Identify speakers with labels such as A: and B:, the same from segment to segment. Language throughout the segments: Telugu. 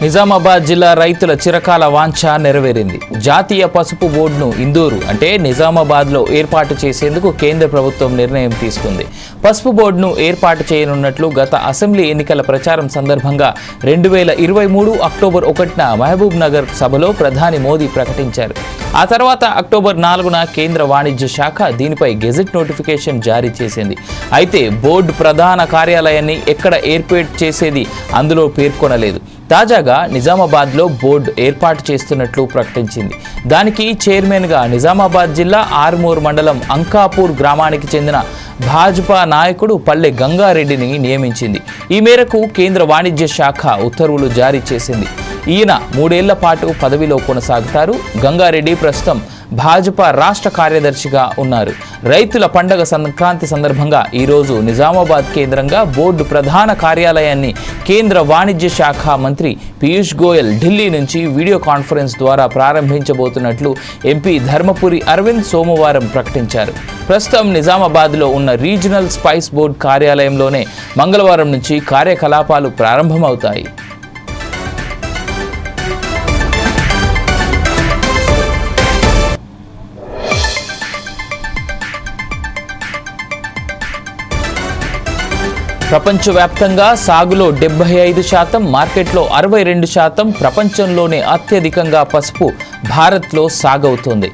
A: నిజామాబాద్ జిల్లా రైతుల చిరకాల వాంఛ నెరవేరింది. జాతీయ పసుపు బోర్డును ఇందూరు అంటే నిజామాబాద్లో ఏర్పాటు చేసేందుకు కేంద్ర ప్రభుత్వం నిర్ణయం తీసుకుంది. పసుపు బోర్డును ఏర్పాటు చేయనున్నట్లు గత అసెంబ్లీ ఎన్నికల ప్రచారం సందర్భంగా 2023 అక్టోబర్ 1న మహబూబ్ నగర్ సభలో ప్రధాని మోదీ ప్రకటించారు. ఆ తర్వాత అక్టోబర్ 4న కేంద్ర వాణిజ్య శాఖ దీనిపై గెజెట్ నోటిఫికేషన్ జారీ చేసింది. అయితే బోర్డు ప్రధాన కార్యాలయాన్ని ఎక్కడ ఏర్పాటు చేసేది అందులో పేర్కొనలేదు. తాజాగా నిజామాబాద్లో బోర్డు ఏర్పాటు చేస్తున్నట్లు ప్రకటించింది. దానికి చైర్మన్గా నిజామాబాద్ జిల్లా ఆర్మూర్ మండలం అంకాపూర్ గ్రామానికి చెందిన భాజపా నాయకుడు పల్లె గంగారెడ్డిని నియమించింది. ఈ మేరకు కేంద్ర వాణిజ్య శాఖ ఉత్తర్వులు జారీ చేసింది. ఈయన 3 ఏళ్ల పాటు పదవిలో కొనసాగుతారు. గంగారెడ్డి ప్రస్తుతం భాజపా రాష్ట్ర కార్యదర్శిగా ఉన్నారు. రైతుల పండగ సంక్రాంతి సందర్భంగా ఈరోజు నిజామాబాద్ కేంద్రంగా బోర్డు ప్రధాన కార్యాలయాన్ని కేంద్ర వాణిజ్య శాఖ మంత్రి పీయూష్ గోయల్ ఢిల్లీ నుంచి వీడియో కాన్ఫరెన్స్ ద్వారా ప్రారంభించబోతున్నట్లు ఎంపీ ధర్మపురి అరవింద్ సోమవారం ప్రకటించారు. ప్రస్తుతం నిజామాబాద్లో ఉన్న రీజనల్ స్పైస్ బోర్డు కార్యాలయంలోనే మంగళవారం నుంచి కార్యకలాపాలు ప్రారంభమవుతాయి. ప్రపంచవ్యాప్తంగా సాగులో 75%, మార్కెట్లో 62%, ప్రపంచంలోనే అత్యధికంగా పసుపు భారత్లో సాగవుతోంది.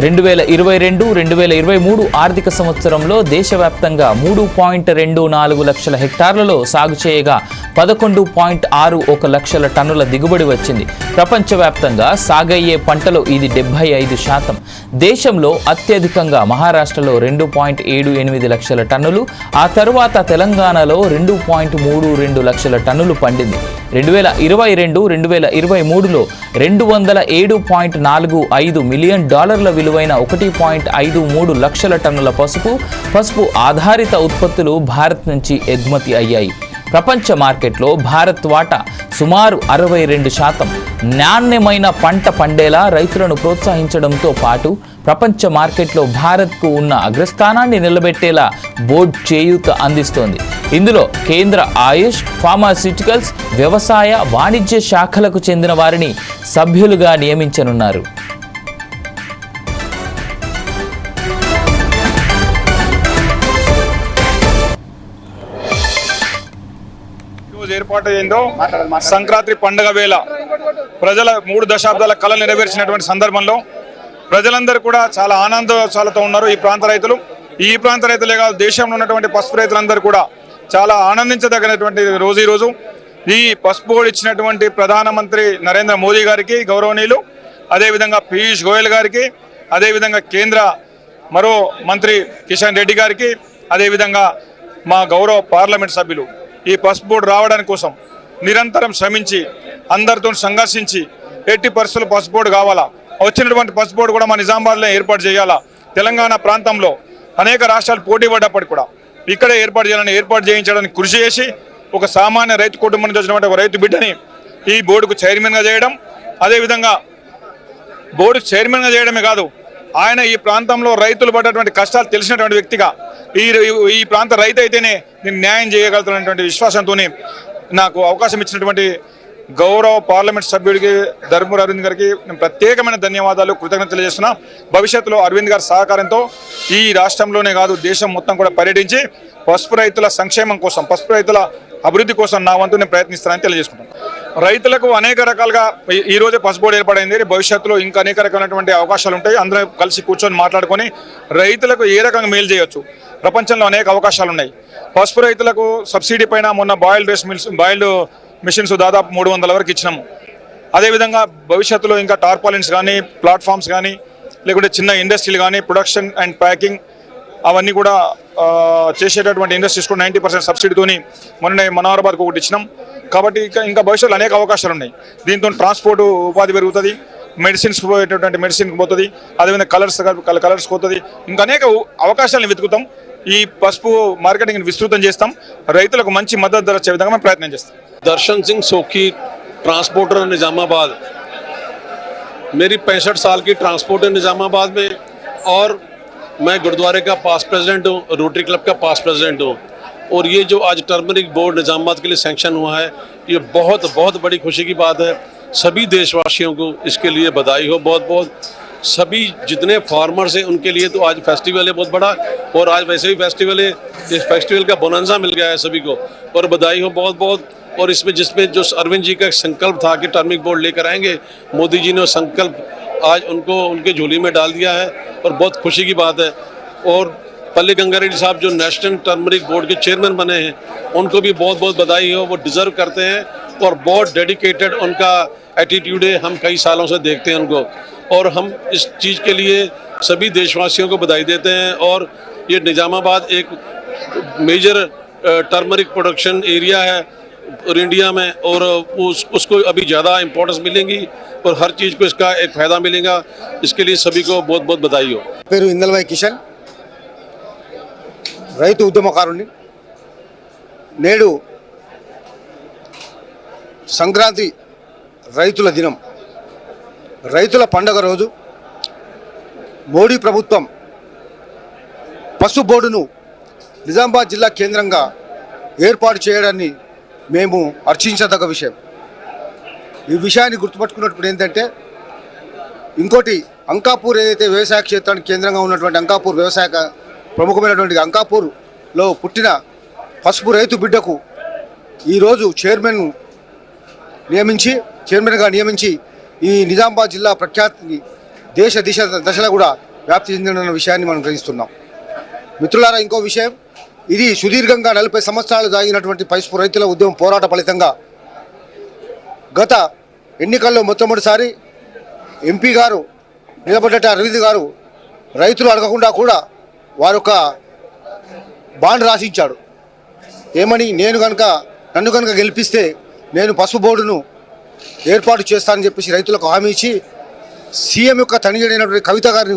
A: 2022-2023 ఆర్థిక సంవత్సరంలో దేశవ్యాప్తంగా 3.24 లక్షల హెక్టార్లలో సాగు చేయగా 11.61 లక్షల టన్నుల దిగుబడి వచ్చింది. ప్రపంచవ్యాప్తంగా సాగయ్యే పంటలో ఇది 75%. దేశంలో అత్యధికంగా మహారాష్ట్రలో 2.78 లక్షల టన్నులు, ఆ తరువాత తెలంగాణలో 2.32 లక్షల టన్నులు పండింది. 2022-2023లో $207.45 మిలియన్ విలువైన 1.53 లక్షల టన్నుల పసుపు ఆధారిత ఉత్పత్తులు భారత్ నుంచి ఎగుమతి అయ్యాయి. ప్రపంచ మార్కెట్లో భారత్ వాటా సుమారు 62%. నాణ్యమైన పంట పండేలా రైతులను ప్రోత్సహించడంతో పాటు ప్రపంచ మార్కెట్లో భారత్కు ఉన్న అగ్రస్థానాన్ని నిలబెట్టేలా బోర్డు చేయూత అందిస్తోంది. ఇందులో కేంద్ర ఆయుష్, ఫార్మాస్యూటికల్స్, వ్యవసాయ, వాణిజ్య శాఖలకు చెందిన వారిని సభ్యులుగా నియమించనున్నారు.
B: ఏర్పాటైందో సంక్రాంతి పండుగ వేళ ప్రజల 3 దశాబ్దాల కళ నెరవేర్చినటువంటి సందర్భంలో ప్రజలందరూ కూడా చాలా ఆనందోత్సాహాలతో ఉన్నారు. ఈ ప్రాంత రైతులే కాదు, దేశంలో ఉన్నటువంటి పసుపు రైతులందరూ కూడా చాలా ఆనందించదగినటువంటి రోజు ఈరోజు. ఈ పసుపు బోర్డు ఇచ్చినటువంటి ప్రధానమంత్రి నరేంద్ర మోదీ గారికి గౌరవనీయులు, అదేవిధంగా పీయూష్ గోయల్ గారికి, అదేవిధంగా కేంద్ర మరో మంత్రి కిషన్ రెడ్డి గారికి, అదేవిధంగా మా గౌరవ పార్లమెంట్ సభ్యులు ఈ పసుపు బోర్డు రావడానికి కోసం నిరంతరం శ్రమించి అందరితో సంఘర్షించి ఎట్టి పరిస్థితుల్లో పసుపు బోర్డు కావాలా, వచ్చినటువంటి పసుపు బోర్డు కూడా మా నిజామాబాద్లో ఏర్పాటు చేయాలా, తెలంగాణ ప్రాంతంలో అనేక రాష్ట్రాలు పోటీ పడ్డప్పటికి కూడా ఇక్కడే ఏర్పాటు చేయించడానికి కృషి చేసి ఒక సామాన్య రైతు కుటుంబం నుంచి వచ్చినటువంటి ఒక రైతు బిడ్డని ఈ బోర్డుకు చైర్మన్గా చేయడం, అదేవిధంగా బోర్డు చైర్మన్గా చేయడమే కాదు, ఆయన ఈ ప్రాంతంలో రైతులు పడ్డటువంటి కష్టాలు తెలిసినటువంటి వ్యక్తిగా ఈ ప్రాంత రైతు అయితేనే నేను న్యాయం చేయగలుగుతున్నటువంటి విశ్వాసంతో నాకు అవకాశం ఇచ్చినటువంటి గౌరవ పార్లమెంట్ సభ్యుడికి ధర్మపురి అరవింద్ గారికి నేను ప్రత్యేకమైన ధన్యవాదాలు, కృతజ్ఞతలు తెలియజేస్తున్నా. భవిష్యత్తులో అరవింద్ గారి సహకారంతో ఈ రాష్ట్రంలోనే కాదు దేశం మొత్తం కూడా పర్యటించి పసుపు రైతుల సంక్షేమం కోసం, పసుపు రైతుల అభివృద్ధి కోసం నా వంతు నేను ప్రయత్నిస్తానని తెలియజేసుకుంటాను. రైతులకు అనేక రకాలుగా ఈ రోజే పసుపు బోర్డు ఏర్పడింది. భవిష్యత్తులో ఇంకా అనేక రకమైనటువంటి అవకాశాలు ఉంటాయి. అందరూ కలిసి కూర్చొని మాట్లాడుకొని రైతులకు ఏ రకంగా మేలు చేయొచ్చు, ప్రపంచంలో అనేక అవకాశాలు ఉన్నాయి. పసుపు రైతులకు సబ్సిడీ పైన మొన్న బాయిల్డ్ మిషన్స్ దాదాపు 300 వరకు ఇచ్చినాము. అదేవిధంగా భవిష్యత్తులో ఇంకా టార్పాలిన్స్ కానీ, ప్లాట్ఫామ్స్ కానీ, లేకుంటే చిన్న ఇండస్ట్రీలు కానీ, ప్రొడక్షన్ అండ్ ప్యాకింగ్ అవన్నీ కూడా చేసేటటువంటి ఇండస్ట్రీస్ కూడా 90% సబ్సిడీతోని మొన్న మనోహరాబాద్కు ఒకటి ఇచ్చినాం. కాబట్టి ఇంకా భవిష్యత్తులో అనేక అవకాశాలు ఉన్నాయి. దీంతో ట్రాన్స్పోర్ట్ ఉపాధి పెరుగుతుంది, మెడిసిన్స్కి పోయేటటువంటి మెడిసిన్కి పోతుంది, అదేవిధంగా కలర్స్ పోతుంది, ఇంకా అనేక అవకాశాలను వెతుకుతాం. ఈ పసుపు మార్కెటింగ్ విస్తృతం చేస్తాం, రైతులకు మంచి మద్దతు ధర వచ్చే విధంగా ప్రయత్నం చేస్తాం.
C: दर्शन सिंह सोखी, ट्रांसपोर्टर निज़ामाबाद। मेरी 65 साल की ट्रांसपोर्ट है निज़ामाबाद में और मैं गुरुद्वारे का पास प्रेसिडेंट हूँ, रोटरी क्लब का पास प्रेसिडेंट हूँ। और ये जो आज टर्मरिक बोर्ड निज़ामाबाद के लिए सैंक्शन हुआ है, ये बहुत बहुत बड़ी खुशी की बात है। सभी देशवासियों को इसके लिए बधाई हो बहुत बहुत। सभी जितने फार्मर्स हैं उनके लिए तो आज फेस्टिवल है बहुत बड़ा, और आज वैसे भी फेस्टिवल है, इस फेस्टिवल का बोनंजा मिल गया है सभी को, और बधाई हो बहुत बहुत। और इसमें जिसमें जो अरविंद जी का संकल्प था कि टर्मरिक बोर्ड लेकर आएंगे, मोदी जी ने वो संकल्प आज उनको उनके झोली में डाल दिया है, और बहुत खुशी की बात है। और पल्ली गंगा रेड्डी साहब जो नेशनल टर्मरिक बोर्ड के चेयरमैन बने हैं, उनको भी बहुत बहुत बधाई हो, वो डिजर्व करते हैं और बहुत डेडिकेटेड उनका एटीट्यूड है। हम कई सालों से देखते हैं उनको, और हम इस चीज़ के लिए सभी देशवासियों को बधाई देते हैं। और ये निजामाबाद एक मेजर टर्मरिक प्रोडक्शन एरिया है और इंडिया में, और उसको अभी ज़्यादा इम्पोर्टेंस मिलेंगी और हर चीज़ को इसका एक फ़ायदा मिलेगा। इसके लिए सभी को बहुत बहुत बधाई हो।
D: పేరు ఇందల్వాయి కిషన్, రైతు ఉద్యమకారుని। నేడు సంక్రాంతి రైతుల దినం, రైతుల పండగ రోజు మోడీ ప్రభుత్వం పసుపు బోర్డును నిజామాబాద్ జిల్లా కేంద్రంగా ఏర్పాటు చేయడాన్ని మేము హర్షించదగ్గ విషయం। ఈ విషయాన్ని గుర్తుపట్టుకున్నప్పుడు ఏంటంటే, ఇంకోటి అంకాపూర్ ఏదైతే వ్యవసాయ క్షేత్రానికి కేంద్రంగా ఉన్నటువంటి అంకాపూర్ వ్యవసాయ ప్రముఖమైనటువంటి అంకాపూర్లో పుట్టిన పసుపు రైతు బిడ్డకు ఈరోజు చైర్మన్గా నియమించి ఈ నిజామాబాద్ జిల్లా ప్రఖ్యాతిని దేశ దశలో కూడా వ్యాప్తి చెందిన విషయాన్ని మనం గ్రహిస్తున్నాం। మిత్రులారా, ఇంకో విషయం, ఇది సుదీర్ఘంగా 40 సంవత్సరాలు సాగినటువంటి పసుపు రైతుల ఉద్యమం పోరాట ఫలితంగా గత ఎన్నికల్లో మొట్టమొదటిసారి ఎంపీ గారు నిలబడ్డ అరవింద్ గారు రైతులు అడగకుండా కూడా వారొక బాండ్ రాసించాడు। ఏమని, నన్ను కనుక గెలిపిస్తే నేను పసుపు బోర్డును ఏర్పాటు చేస్తానని చెప్పేసి రైతులకు హామీ ఇచ్చి సీఎం యొక్క తనిగడైనటువంటి కవిత గారిని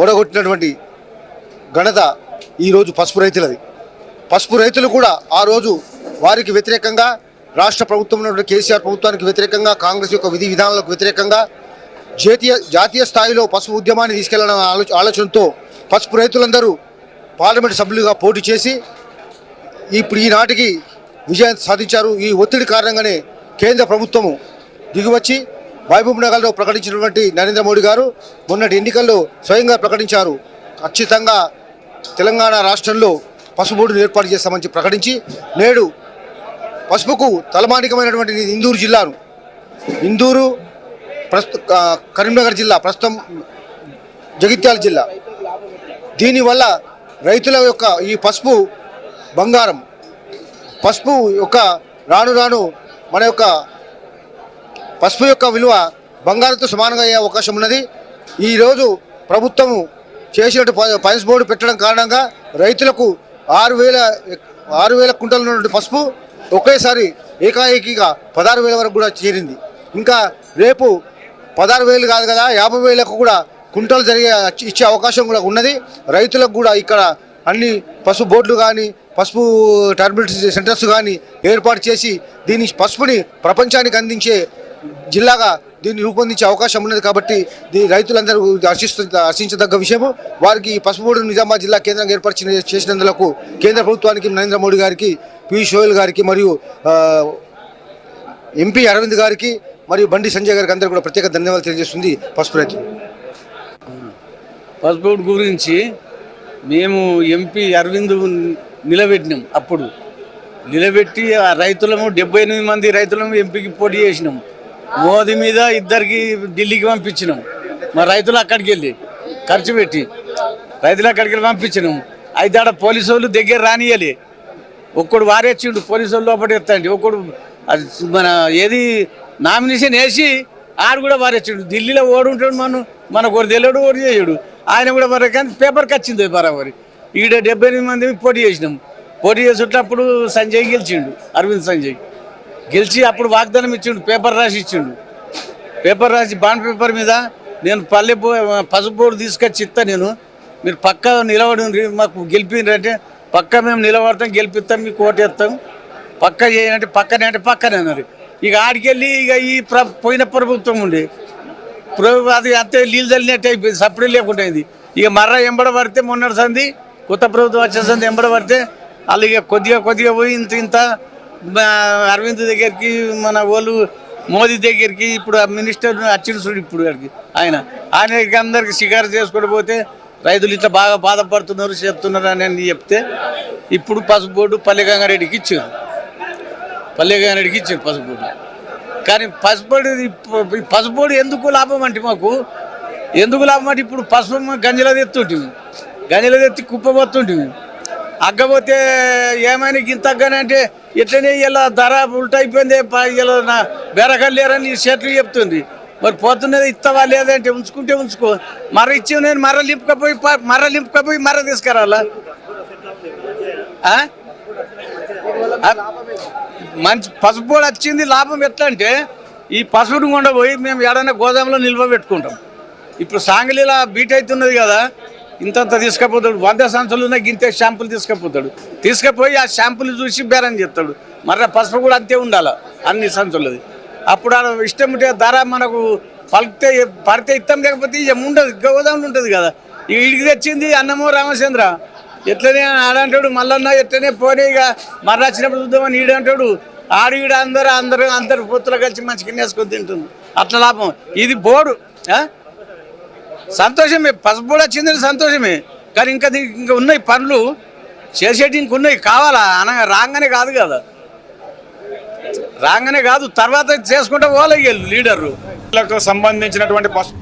D: ఓడగొట్టినటువంటి ఘనత ఈరోజు పసుపు రైతులది। పసుపు రైతులు కూడా ఆ రోజు వారికి వ్యతిరేకంగా, రాష్ట్ర ప్రభుత్వంలో కేసీఆర్ ప్రభుత్వానికి వ్యతిరేకంగా, కాంగ్రెస్ యొక్క విధి విధానాలకు వ్యతిరేకంగా జాతీయ స్థాయిలో పసుపు ఉద్యమాన్ని తీసుకెళ్లాలన్న ఆలోచనతో పసుపు రైతులందరూ పార్లమెంటు సభ్యులుగా పోటీ చేసి ఇప్పుడు ఈనాటికి విజయం సాధించారు। ఈ ఒత్తిడి కారణంగానే కేంద్ర ప్రభుత్వము దిగివచ్చి మహబూబ్ నగర్లో ప్రకటించినటువంటి నరేంద్ర మోడీ గారు మొన్నటి ఎన్నికల్లో స్వయంగా ప్రకటించారు, ఖచ్చితంగా తెలంగాణ రాష్ట్రంలో పసుపు బోర్డును ఏర్పాటు చేస్తామని ప్రకటించి నేడు పసుపుకు తలమానికమైనటువంటి ఇందూరు జిల్లాను, ఇందూరు కరీంనగర్ జిల్లా, ప్రస్తుతం జగిత్యాల జిల్లా, దీనివల్ల రైతుల యొక్క ఈ పసుపు బంగారం, పసుపు యొక్క రాను మన యొక్క పసుపు యొక్క విలువ బంగారంతో సమానంగా అయ్యే అవకాశం ఉన్నది। ఈరోజు ప్రభుత్వము చేసినట్టు పసుపు బోర్డు పెట్టడం కారణంగా రైతులకు 6,000 కుంటల నుండి పసుపు ఒకేసారి ఏకాఏకిగా 16,000 వరకు కూడా చేరింది। ఇంకా రేపు 16,000 కాదు కదా, 50,000కు కూడా కుంటలు ఇచ్చే అవకాశం కూడా ఉన్నది। రైతులకు కూడా ఇక్కడ అన్ని పసుపు బోర్డులు కానీ, పసుపు టర్మరిక్ సెంటర్స్ కానీ ఏర్పాటు చేసి దీని పసుపుని ప్రపంచానికి అందించే జిల్లాగా దీన్ని రూపొందించే అవకాశం ఉన్నది। కాబట్టి దీని రైతులందరూ హర్షించదగ్గ విషయము। వారికి పసుపు బోర్డు నిజామాబాద్ జిల్లా కేంద్రంగా ఏర్పాటు చేసినందుకు కేంద్ర ప్రభుత్వానికి, నరేంద్ర మోడీ గారికి, పీయూష్ గోయల్ గారికి, మరియు ఎంపీ అరవింద్ గారికి, మరియు బండి సంజయ్ గారికి అందరూ కూడా ప్రత్యేక ధన్యవాదాలు తెలియజేస్తుంది పసుపు రైతులు।
E: పసుపు బోర్డు గురించి మేము ఎంపీ అరవింద్ నిలబెట్టినాం, అప్పుడు నిలబెట్టి ఆ రైతులము 78 మంది రైతులము ఎంపీకి పోటీ చేసినాం। మోదీ మీద 2 ఢిల్లీకి పంపించినాం। మా రైతులు అక్కడికి వెళ్ళి ఖర్చు పెట్టి పంపించినాం। అయితే ఆడ పోలీసు వాళ్ళు దగ్గర రానియలే, ఒక్కడు వారేచ్చిండు, పోలీసు వాళ్ళు లోపల ఎత్తండి, ఒక్కడు మన ఏది నామినేషన్ వేసి ఆడు కూడా వారేచ్చిండు। ఢిల్లీలో ఓడి ఉంటాడు, మనకు ఒకటి తెలియడు, ఓడి చేయడు, ఆయన కూడా మరి కానీ పేపర్కి వచ్చింది బరాబరి। ఈడ 78 మంది పోటీ చేసినాం। పోటీ చేసేటప్పుడు సంజయ్ గెలిచిండు, అరవింద్ సంజయ్ గెలిచి అప్పుడు వాగ్దానం ఇచ్చిండు, పేపర్ రాసి ఇచ్చిండు। పేపర్ రాసి బాండ్ పేపర్ మీద నేను పసుపు బోర్డు తీసుకొచ్చి ఇస్తా, మీరు పక్కా నిలబడి మాకు గెలిపిందంటే పక్కా మేము నిలబడతాం, గెలిపిస్తాం, మీకు ఓటేస్తాం, పక్కా చేయాలంటే పక్కనే అంటే పక్కనే అన్నారు। ఇక ఆడికెళ్ళి ఇక ఈ పోయిన ప్రభుత్వం ఉండే అది అంతే నీళ్ళు చల్లినట్టు అయిపోయింది, సప్పుడు లేకుండా అయింది। ఇక మర్ర ఎంబడ పడితే మొన్నటి సంది కొత్త ప్రభుత్వం వచ్చేసింది, ఎంబడ పడితే వాళ్ళు ఇక కొద్దిగా పోయి ఇంత అరవింద్ దగ్గరికి మన వాళ్ళు మోదీ దగ్గరికి ఇప్పుడు ఆ మినిస్టర్ వచ్చిన చూడు ఇప్పుడు ఆయనకి అందరికి షికారు చేసుకుంటూ పోతే రైతులు ఇట్లా బాగా బాధపడుతున్నారు చెప్తున్నారు అని చెప్తే ఇప్పుడు పసుపు బోర్డు పల్లెగంగారెడ్డికి ఇచ్చారు పసుపు బోర్డు. కానీ పసుపు బోర్డు ఎందుకు లాభం అంటే మాకు ఇప్పుడు పసుపు గంజలో తెత్తి కుప్పబోతుంటివి అగ్గపోతే ఏమైనా గింతగ్గానే అంటే ఎట్లనే ఇలా ధర ఉల్టా అయిపోయింది ఇలా నా బెరకలు లేరని షర్ట్లు చెప్తుంది. మరి పోతున్నది ఇస్తావా లేదంటే ఉంచుకో మర్ర ఇచ్చి నేను మర్ర లింపుకపోయి మర్ర తీసుకురాలా మంచి పసుపు కూడా వచ్చింది. లాభం ఎట్లా అంటే ఈ పసుపుని కొండపోయి మేము ఏడైనా గోదాంలో నిల్వ పెట్టుకుంటాం. ఇప్పుడు సాంగలీలా బీట్ అవుతున్నది కదా, ఇంతంత తీసుకపోతాడు 100 సంచులు ఉన్నాయి, గింతే షాంపులు తీసుకుపోయి ఆ షాంపులు చూసి బేరం చేస్తాడు. మర్ర పసుపు కూడా అంతే ఉండాలి అన్ని సంచులది. అప్పుడు ఇష్టం ఉంటే ధర మనకు పడితే ఇస్తాం, లేకపోతే ఉండదు, గోదాంలో ఉంటుంది కదా. వీడికి తెచ్చింది అన్నమో రామచంద్ర ఎట్లనే ఆడంటాడు, మల్లన్న ఎట్లనే పోనీ ఇక మర్ర వచ్చినప్పుడు చూద్దామని ఈడంటాడు. ఈడ అందరు పొత్తులు కలిసి మంచిగా వేసుకొని తింటుంది. అట్లా లాభం. ఇది బోర్డు సంతోషమే, పసుపు బోర్డు వచ్చిందని సంతోషమే. కానీ ఇంకా ఉన్నాయి పనులు చేసేటి ఇంకున్నాయి, కావాలా రాగానే కాదు కదా, తర్వాత చేసుకుంటే పోలే లీడరు
B: సంబంధించినటువంటి పసుపు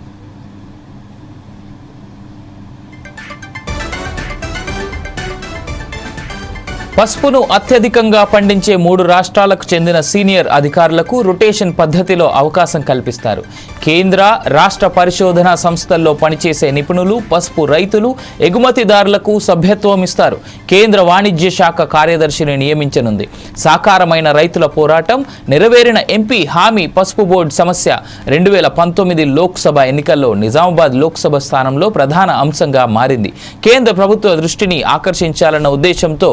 A: పసుపును అత్యధికంగా పండించే 3 రాష్ట్రాలకు చెందిన సీనియర్ అధికారులకు రొటేషన్ పద్ధతిలో అవకాశం కల్పిస్తారు. కేంద్ర రాష్ట్ర పరిశోధనా సంస్థల్లో పనిచేసే నిపుణులు పసుపు రైతులు ఎగుమతిదారులకు సభ్యత్వం ఇస్తారు. కేంద్ర వాణిజ్య శాఖ కార్యదర్శిని నియమించనుంది. సాకారమైన రైతుల పోరాటం, నెరవేరిన ఎంపీ హామీ పసుపు బోర్డు సమస్య 2019 లోక్సభ ఎన్నికల్లో నిజామాబాద్ లోక్సభ స్థానంలో ప్రధాన అంశంగా మారింది. కేంద్ర ప్రభుత్వ దృష్టిని ఆకర్షించాలన్న ఉద్దేశంతో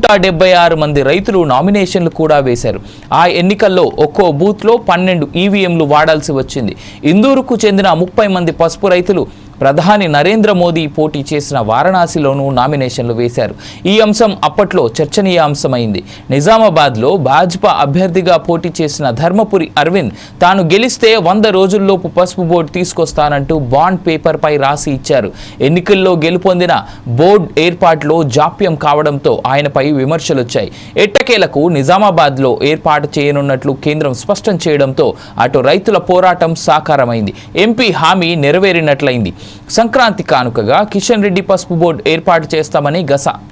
A: 176 మంది రైతులు నామినేషన్లు కూడా వేశారు. ఆ ఎన్నికల్లో ఒక్కో బూత్లో 12 ఈవీఎంలు వాడాల్సి వచ్చింది. ఇందూరుకు చెందిన 30 మంది పసుపు రైతులు ప్రధాని నరేంద్ర మోదీ పోటీ చేసిన వారణాసిలోనూ నామినేషన్లు వేశారు. ఈ అంశం అప్పట్లో చర్చనీయాంశమైంది. నిజామాబాద్లో భాజపా అభ్యర్థిగా పోటీ చేసిన ధర్మపురి అరవింద్ తాను గెలిస్తే 100 రోజుల్లోపు పసుపు బోర్డు తీసుకొస్తానంటూ బాండ్ పేపర్పై రాసి ఇచ్చారు. ఎన్నికల్లో గెలుపొందిన బోర్డు ఏర్పాటులో జాప్యం కావడంతో ఆయనపై విమర్శలొచ్చాయి. ఎట్టకేలకు నిజామాబాద్లో ఏర్పాటు చేయనున్నట్లు కేంద్రం స్పష్టం చేయడంతో అటు రైతుల పోరాటం సాకారమైంది. ఎంపీ హామీ నెరవేరినట్లయింది. సంక్రాంతి కానుకగా కిషన్ రెడ్డి పసుపు బోర్డు ఏర్పాటు చేస్తామని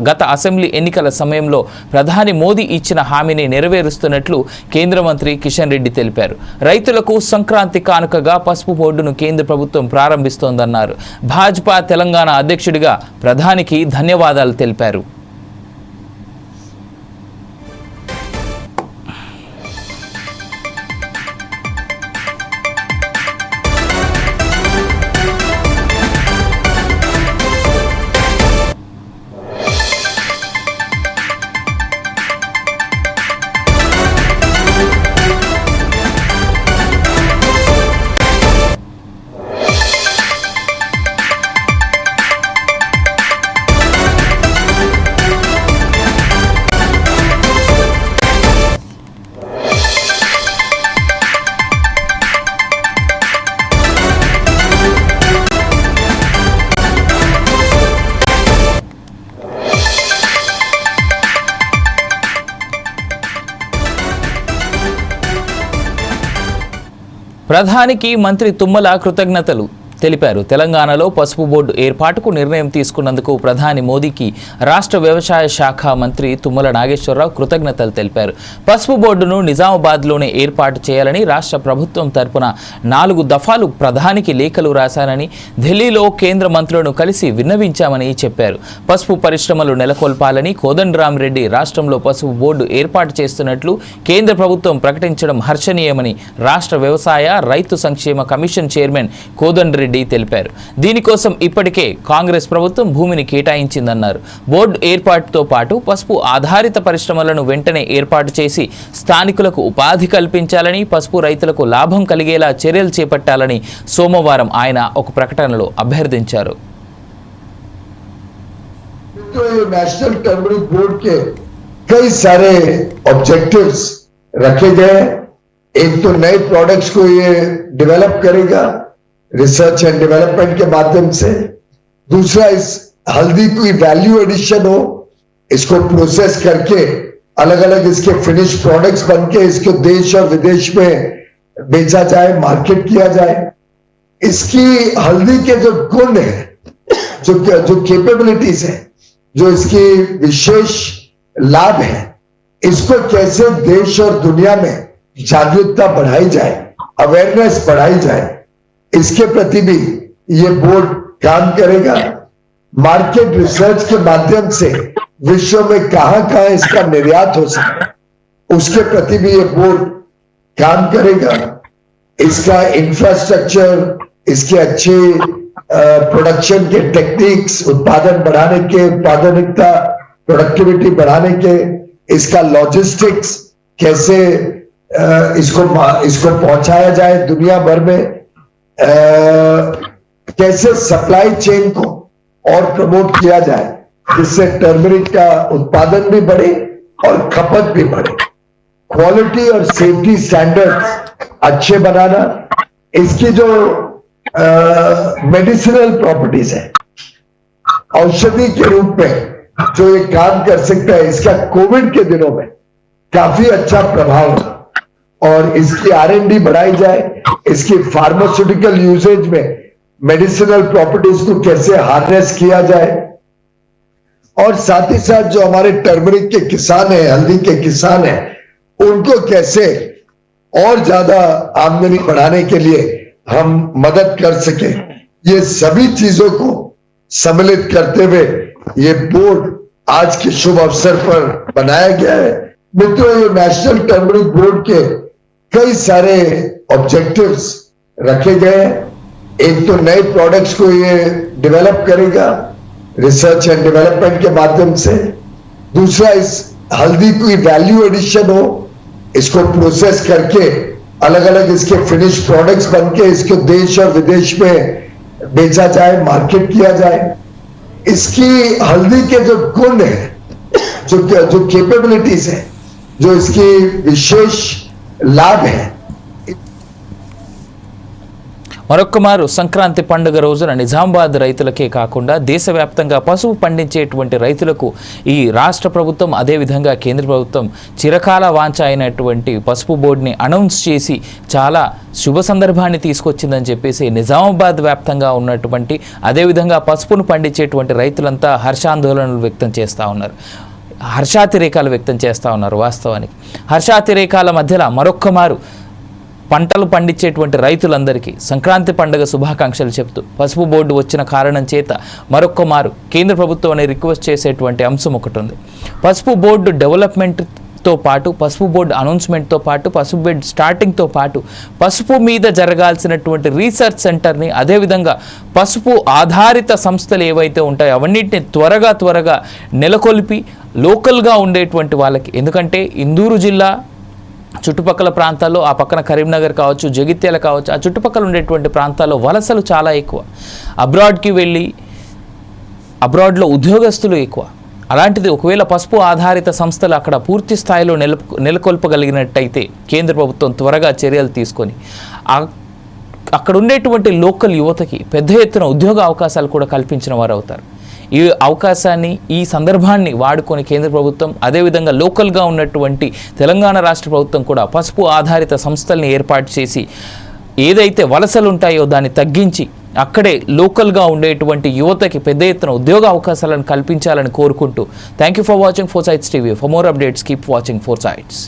A: గత అసెంబ్లీ ఎన్నికల సమయంలో ప్రధాని మోదీ ఇచ్చిన హామీని నెరవేరుస్తున్నట్లు కేంద్ర మంత్రి కిషన్ రెడ్డి తెలిపారు. రైతులకు సంక్రాంతి కానుకగా పసుపు బోర్డును కేంద్ర ప్రభుత్వం ప్రారంభిస్తోందన్నారు. భాజపా తెలంగాణ అధ్యక్షుడిగా ప్రధానికి ధన్యవాదాలు తెలిపారు. ప్రధానికి మంత్రి తుమ్మల కృతజ్ఞతలు తెలిపారు. తెలంగాణలో పసుపు బోర్డు ఏర్పాటుకు నిర్ణయం తీసుకున్నందుకు ప్రధాని మోదీకి రాష్ట్ర వ్యవసాయ శాఖ మంత్రి తుమ్మల నాగేశ్వరరావు కృతజ్ఞతలు తెలిపారు. పసుపు బోర్డును నిజామాబాద్లోనే ఏర్పాటు చేయాలని రాష్ట్ర ప్రభుత్వం తరపున 4 దఫాలు ప్రధానికి లేఖలు రాశానని, ఢిల్లీలో కేంద్ర మంత్రులను కలిసి విన్నవించామని చెప్పారు. పసుపు పరిశ్రమలు నెలకొల్పాలని కోదండరామిరెడ్డి రాష్ట్రంలో పసుపు బోర్డు ఏర్పాటు చేస్తున్నట్లు కేంద్ర ప్రభుత్వం ప్రకటించడం హర్షణీయమని రాష్ట్ర వ్యవసాయ రైతు సంక్షేమ కమిషన్ చైర్మన్ కోదండరెడ్డి తెలిపారు. దీనికోసం ఇప్పటికే కాంగ్రెస్ ప్రభుత్వం భూమిని కేటాయించిందన్నారు. బోర్డు ఏర్పాటుతో పాటు పసుపు ఆధారిత పరిశ్రమలను వెంటనే ఏర్పాటు చేసి స్థానికులకు ఉపాధి కల్పించాలని, పసుపు రైతులకు లాభం కలిగేలా చర్యలు చేపట్టాలని సోమవారం ఆయన ఒక ప్రకటనలో అభ్యర్థించారు.
F: नेशनल टर्मरिक बोर्ड के कई सारे ऑब्जेक्टिव्स रखे गए हैं। एक तो नए प्रोडक्ट्स को ये डेवलप करेगा रिसर्च एंड डेवलपमेंट के माध्यम से। दूसरा, इस हल्दी की वैल्यू एडिशन हो, इसको प्रोसेस करके अलग अलग इसके फिनिश प्रोडक्ट्स बनके इसको देश और विदेश में बेचा जाए, मार्केट किया जाए। इसकी हल्दी के जो गुण है, जो कैपेबिलिटीज है, जो इसकी विशेष लाभ है, इसको कैसे देश और दुनिया में जागरूकता बढ़ाई जाए, अवेयरनेस बढ़ाई जाए, इसके प्रति भी ये बोर्ड काम करेगा। मार्केट रिसर्च के माध्यम से विश्व में कहां इसका निर्यात हो सके, उसके प्रति भी ये बोर्ड काम करेगा। इसका इंफ्रास्ट्रक्चर, इसके अच्छे प्रोडक्शन के टेक्निक्स, उत्पादन बढ़ाने के, उत्पादकता, प्रोडक्टिविटी बढ़ाने के, इसका लॉजिस्टिक्स, कैसे इसको पहुंचाया जाए दुनिया भर में, कैसे सप्लाई चेन को और प्रमोट किया जाए जिससे टर्मरिक का उत्पादन भी बढ़े और खपत भी बढ़े। क्वालिटी और सेफ्टी स्टैंडर्ड्स अच्छे बनाना, इसकी जो मेडिसिनल प्रॉपर्टीज है, औषधि के रूप में जो ये काम कर सकता है, इसका कोविड के दिनों में काफी अच्छा प्रभाव था और इसकी R&D बढ़ाई जाए। इसकी फार्मास्यूटिकल यूसेज में मेडिसिनल प्रॉपर्टीज को कैसे हार्नेस किया जाए, और साथ ही साथ जो हमारे टर्मरिक के किसान हैं, हल्दी के किसान हैं, उनको कैसे और ज्यादा आमदनी बढ़ाने के लिए हम मदद कर सके, ये सभी चीजों को सम्मिलित करते हुए ये बोर्ड आज के शुभ अवसर पर बनाया गया है। मित्रों, ये नेशनल टर्मरिक बोर्ड के कई सारे ऑब्जेक्टिव्स रखे गए हैं। एक तो नए प्रोडक्ट्स को ये डेवलप करेगा रिसर्च एंड डेवलपमेंट के माध्यम से। दूसरा, इस हल्दी की वैल्यू एडिशन हो, इसको प्रोसेस करके अलग अलग इसके फिनिश प्रोडक्ट्स बनके इसको देश और विदेश में बेचा जाए, मार्केट किया जाए। इसकी हल्दी के जो गुण है, जो कैपेबिलिटीज है, जो इसकी विशेष लाभ है।
A: మరొక్కమారు సంక్రాంతి పండుగ రోజున నిజామాబాద్ రైతులకే కాకుండా దేశవ్యాప్తంగా పసుపు పండించేటువంటి రైతులకు ఈ రాష్ట్ర ప్రభుత్వం, అదేవిధంగా కేంద్ర ప్రభుత్వం చిరకాల వాంఛ అయినటువంటి పసుపు బోర్డుని అనౌన్స్ చేసి చాలా శుభ సందర్భాన్ని తీసుకొచ్చిందని చెప్పేసి నిజామాబాద్ వ్యాప్తంగా ఉన్నటువంటి, అదేవిధంగా పసుపును పండించేటువంటి రైతులంతా హర్షాందోళనలు వ్యక్తం చేస్తూ ఉన్నారు, హర్షాతిరేకాలు వ్యక్తం చేస్తూ ఉన్నారు. వాస్తవానికి హర్షాతిరేకాల మధ్యలో మరొక్కమారు పంటలు పండించేటువంటి రైతులందరికీ సంక్రాంతి పండుగ శుభాకాంక్షలు చెప్తూ పసుపు బోర్డు వచ్చిన కారణం చేత మరొక్కమారు కేంద్ర ప్రభుత్వాన్ని రిక్వెస్ట్ చేసేటువంటి అంశం ఒకటి ఉంది. పసుపు బోర్డు డెవలప్మెంట్తో పాటు, పసుపు బోర్డు అనౌన్స్మెంట్తో పాటు, పసుపు బోర్డు స్టార్టింగ్తో పాటు పసుపు మీద జరగాల్సినటువంటి రీసెర్చ్ సెంటర్ని, అదేవిధంగా పసుపు ఆధారిత సంస్థలు ఏవైతే ఉంటాయో అవన్నిటిని త్వరగా నెలకొల్పి లోకల్గా ఉండేటువంటి వాళ్ళకి, ఎందుకంటే ఇందూరు జిల్లా చుట్టుపక్కల ప్రాంతాల్లో, ఆ పక్కన కరీంనగర్ కావచ్చు, జగిత్యాల కావచ్చు, ఆ చుట్టుపక్కల ఉండేటువంటి ప్రాంతాల్లో వలసలు చాలా ఎక్కువ, అబ్రాడ్కి వెళ్ళి అబ్రాడ్లో ఉద్యోగస్తులు ఎక్కువ. అలాంటిది ఒకవేళ పసుపు ఆధారిత సంస్థలు అక్కడ పూర్తి స్థాయిలో నెలకొల్పగలిగినట్టయితే కేంద్ర ప్రభుత్వం త్వరగా చర్యలు తీసుకొని అక్కడ ఉండేటువంటి లోకల్ యువతకి పెద్ద ఎత్తున ఉద్యోగ అవకాశాలు కూడా కల్పించిన వారు అవుతారు. ఈ అవకాశాన్ని, ఈ సందర్భాన్ని వాడుకొని కేంద్ర ప్రభుత్వం, అదేవిధంగా లోకల్గా ఉన్నటువంటి తెలంగాణ రాష్ట్ర ప్రభుత్వం కూడా పసుపు ఆధారిత సంస్థల్ని ఏర్పాటు చేసి ఏదైతే వలసలు ఉంటాయో దాన్ని తగ్గించి అక్కడే లోకల్గా ఉండేటువంటి యువతకి పెద్ద ఎత్తున ఉద్యోగ అవకాశాలను కల్పించాలని కోరుకుంటూ thank you for watching four sites TV. For more updates keep watching four sites.